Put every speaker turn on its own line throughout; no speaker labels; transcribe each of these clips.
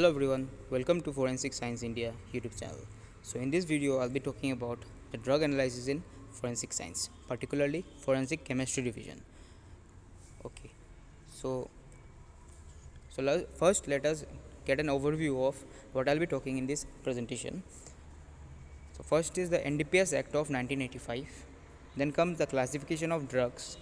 Hello everyone, welcome to Forensic Science India YouTube channel. So in this video I'll be talking about the drug analysis in forensic science, particularly forensic chemistry division. Okay. So first let us get an overview of what I'll be talking in this presentation. So first is the NDPS Act of 1985, then comes the classification of drugs,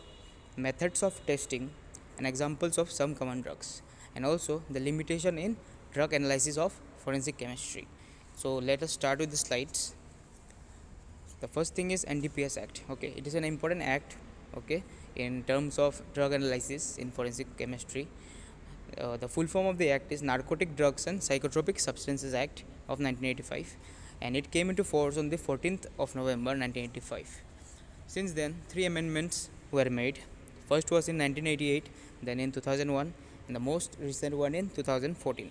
methods of testing and examples of some common drugs, and also the limitation in drug analysis of forensic chemistry. So let us start with the slides. The first thing is NDPS Act. Okay, it is an important act. Okay, in terms of drug analysis in forensic chemistry. The full form of the act is Narcotic Drugs and Psychotropic Substances Act of 1985, and it came into force on the 14th of November 1985. Since then, three amendments were made. First was in 1988, then in 2001, and the most recent one in 2014.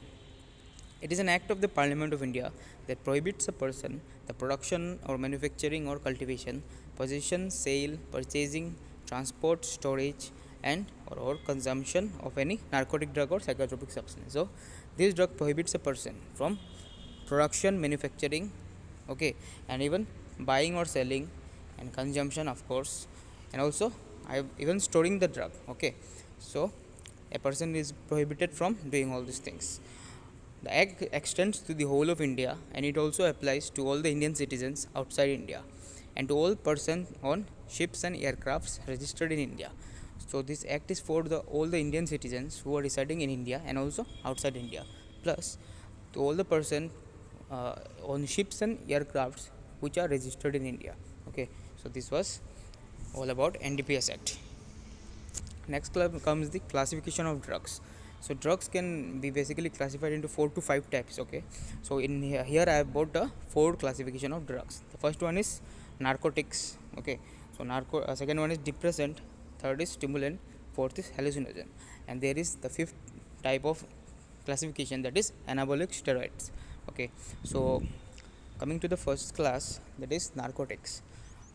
It is an act of the Parliament of India that prohibits a person the production or manufacturing or cultivation, possession, sale, purchasing, transport, storage, and or consumption of any narcotic drug or psychotropic substance. So, this drug prohibits a person from production, manufacturing, okay, and even buying or selling, and consumption, of course, and also even storing the drug. Okay, so a person is prohibited from doing all these things. The act extends to the whole of India, and it also applies to all the Indian citizens outside India and to all persons on ships and aircrafts registered in India. So this act is for all the Indian citizens who are residing in India and also outside India, plus to all the person on ships and aircrafts which are registered in India. Okay, so this was all about NDPS Act. Next comes the classification of drugs. So drugs can be basically classified into 4 to 5 types. Okay, so in here I have brought the 4 classification of drugs. The first one is narcotics. Okay, so second one is depressant, third is stimulant, fourth is hallucinogen, and there is the fifth type of classification, that is anabolic steroids. Okay, so coming to the first class, that is narcotics.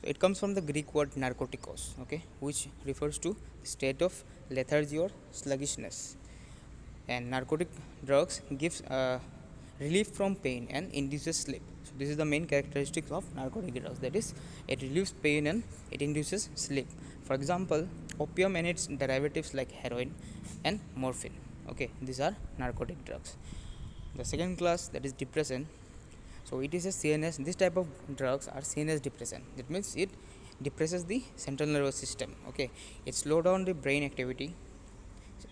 So it comes from the Greek word narkotikos, okay, which refers to state of lethargy or sluggishness. And narcotic drugs gives relief from pain and induces sleep. So this is the main characteristics of narcotic drugs, that is it relieves pain and it induces sleep. For example, opium and its derivatives like heroin and morphine. Okay, these are narcotic drugs. The second class, that is depressant. So it is a CNS. This type of drugs are CNS depressant. That means it depresses the central nervous system. Okay, it slows down the brain activity.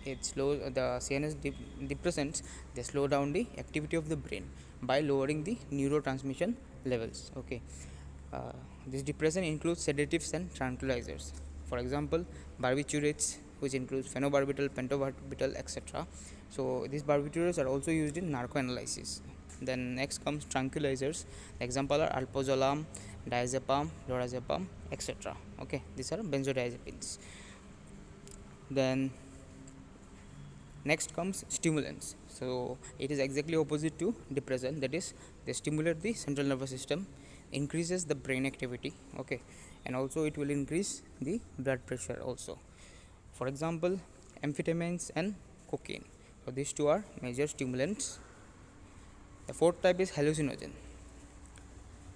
It slows the CNS depressants. They slow down the activity of the brain by lowering the neurotransmission levels. Okay, this depressant includes sedatives and tranquilizers. For example, barbiturates, which includes phenobarbital, pentobarbital, etc. So these barbiturates are also used in narcoanalysis. Then next comes tranquilizers. The example are alprazolam, diazepam, lorazepam, etc. Okay, these are benzodiazepines. Then next comes stimulants. So it is exactly opposite to depressant, that is they stimulate the central nervous system, increases the brain activity. Okay, and also it will increase the blood pressure also. For example, amphetamines and cocaine. So these two are major stimulants. The fourth type is hallucinogen.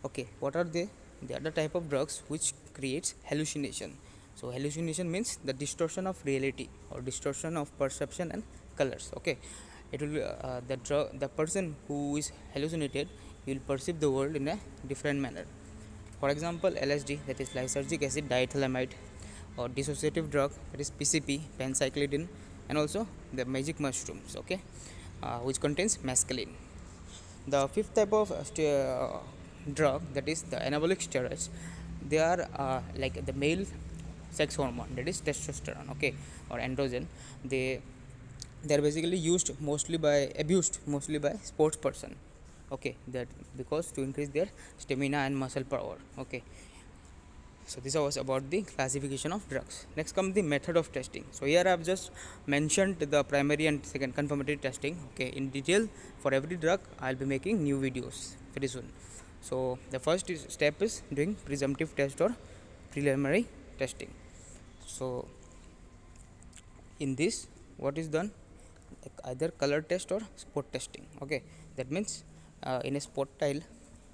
Okay, what are they? They are the type of drugs which creates hallucination. So hallucination means the distortion of reality or distortion of perception and colors. Okay, it will the person who is hallucinated will perceive the world in a different manner. For example, LSD, that is lysergic acid diethylamide, or dissociative drug, that is PCP, pencyclidine, and also the magic mushrooms. Okay, which contains mescaline. The fifth type of drug, that is the anabolic steroids, they are like the male sex hormone, that is testosterone. Okay, or androgen. They are basically abused mostly by sports person. Okay, that because to increase their stamina and muscle power. Okay, so this was about the classification of drugs. Next comes the method of testing. So here I have just mentioned the primary and second confirmatory testing. Okay, in detail for every drug I'll be making new videos very soon. So the first step is doing presumptive test or preliminary testing. So in this, what is done, either color test or spot testing. Okay, that means in a spot tile,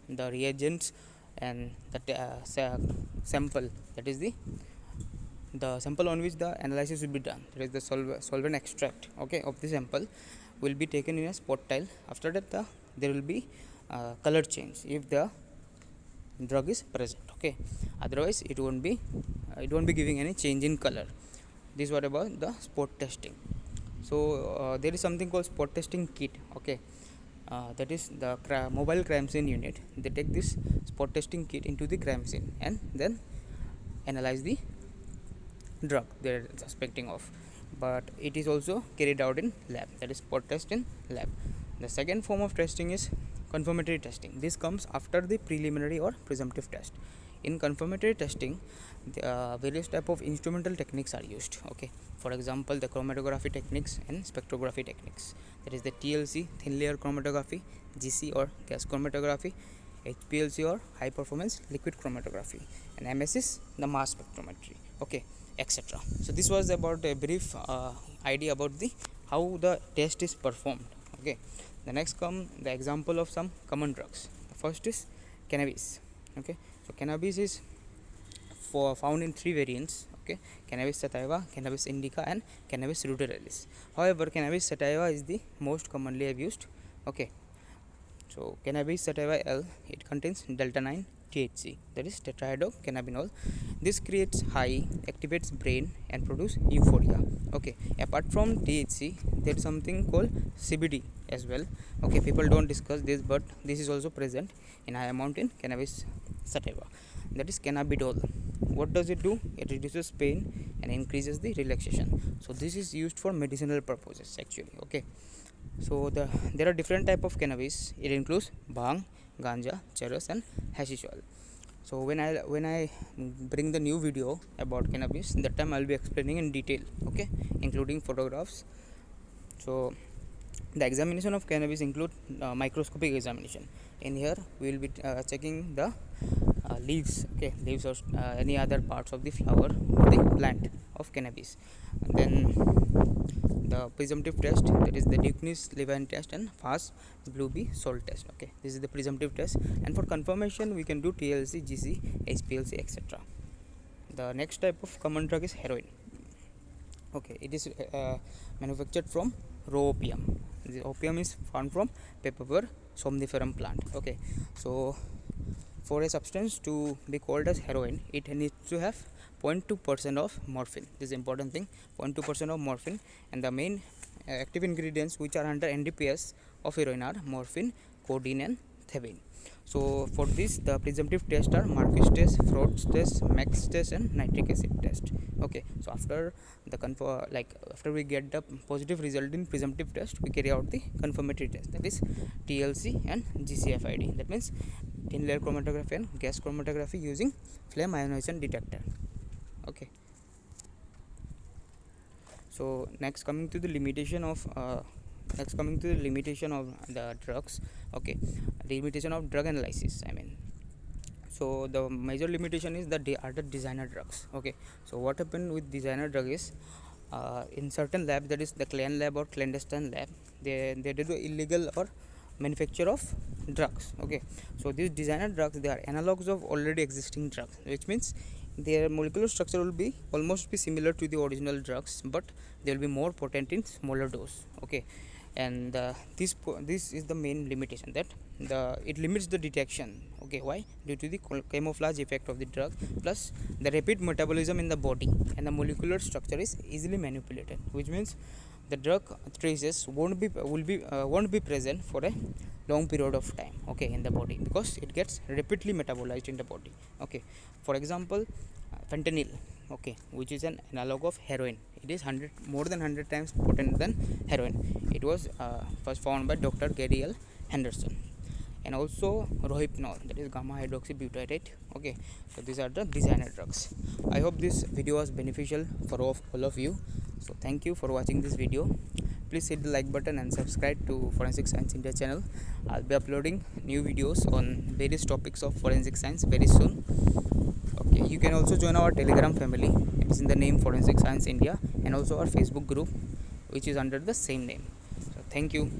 the reagents and the sample, that is the sample on which the analysis will be done, that is the solvent extract, okay, of the sample, will be taken in a spot tile. After that, there will be color change if the drug is present. Okay, otherwise it won't be giving any change in color. This what about the spot testing. So there is something called spot testing kit. Okay, that is the mobile crime scene unit. They take this spot testing kit into the crime scene and then analyze the drug they are suspecting of. But it is also carried out in lab, that is spot test in lab. The second form of testing is confirmatory testing. This comes after the preliminary or presumptive test. In confirmatory testing, various type of instrumental techniques are used. Okay, for example, the chromatography techniques and spectrography techniques, that is the TLC, thin layer chromatography, GC or gas chromatography, HPLC or high performance liquid chromatography, and MS is the mass spectrometry. Okay, etc. So this was about a brief idea about the how the test is performed. Okay, the next come the example of some common drugs. The first is cannabis. Okay, so cannabis is found in three variants. Okay, cannabis sativa, cannabis indica, and cannabis ruderalis. However, cannabis sativa is the most commonly used. Okay, so cannabis sativa L, it contains delta 9 THC, that is tetrahydrocannabinol. This creates high, activates brain and produce euphoria. Okay, apart from THC, there is something called CBD as well. Okay, people don't discuss this, but this is also present in high amount in cannabis sativa, that is cannabidiol. What does it do? It reduces pain and increases the relaxation. So this is used for medicinal purposes actually. Okay, so there are different type of cannabis. It includes bhang, ganja, charas, and hashish oil. So when I bring the new video about cannabis, that time I'll be explaining in detail. Okay, including photographs. So the examination of cannabis include microscopic examination. In here we will be checking the leaves. Okay, leaves or any other parts of the flower of the plant of cannabis. And then the presumptive test, that is the Dukenis Levine test and fast Blueby salt test. Okay, this is the presumptive test, and for confirmation we can do TLC, GC, HPLC, etc. The next type of common drug is heroin. Okay, it is manufactured from raw opium. The opium is found from Papaver somniferum plant. Okay, so for a substance to be called as heroin, it needs to have 0.2% of morphine. This is important thing, 0.2% of morphine, and the main active ingredients which are under NDPS of heroin are morphine, codeine, and theanine. So for this, the presumptive tests are Marquis test, Froud's test, Max test, and nitric acid test. Okay, so after the after we get the positive result in presumptive test, we carry out the confirmatory test, that is TLC and GCFID. That means thin layer chromatography and gas chromatography using flame ionization detector. Okay, so next coming to the limitation of the drugs. Okay, limitation of drug analysis, I mean. So the major limitation is that they are the designer drugs. Okay, so what happened with designer drug is in certain labs, that is the clan lab or clandestine lab, they do illegal or manufacture of drugs. Okay, so these designer drugs, they are analogs of already existing drugs, which means their molecular structure will be almost similar to the original drugs, but they will be more potent in smaller dose. Okay, and this is the main limitation, that it limits the detection. Okay, why? Due to the camouflage effect of the drug, plus the rapid metabolism in the body, and the molecular structure is easily manipulated, which means the drug traces won't be present for a long period of time. Okay, in the body, because it gets rapidly metabolized in the body. Okay, for example, fentanyl, okay, which is an analog of heroin. It is more than 100 times potent than heroin. It was first found by Dr. Gary L. Henderson. And also rohypnol, that is gamma hydroxybutyrate. Okay, so these are the designer drugs. I hope this video was beneficial for all of you. So thank you for watching this video. Please hit the like button and subscribe to Forensic Science India channel. I'll be uploading new videos on various topics of forensic science very soon. Okay, you can also join our Telegram family. It is in the name Forensic Science India, and also our Facebook group, which is under the same name. Thank you.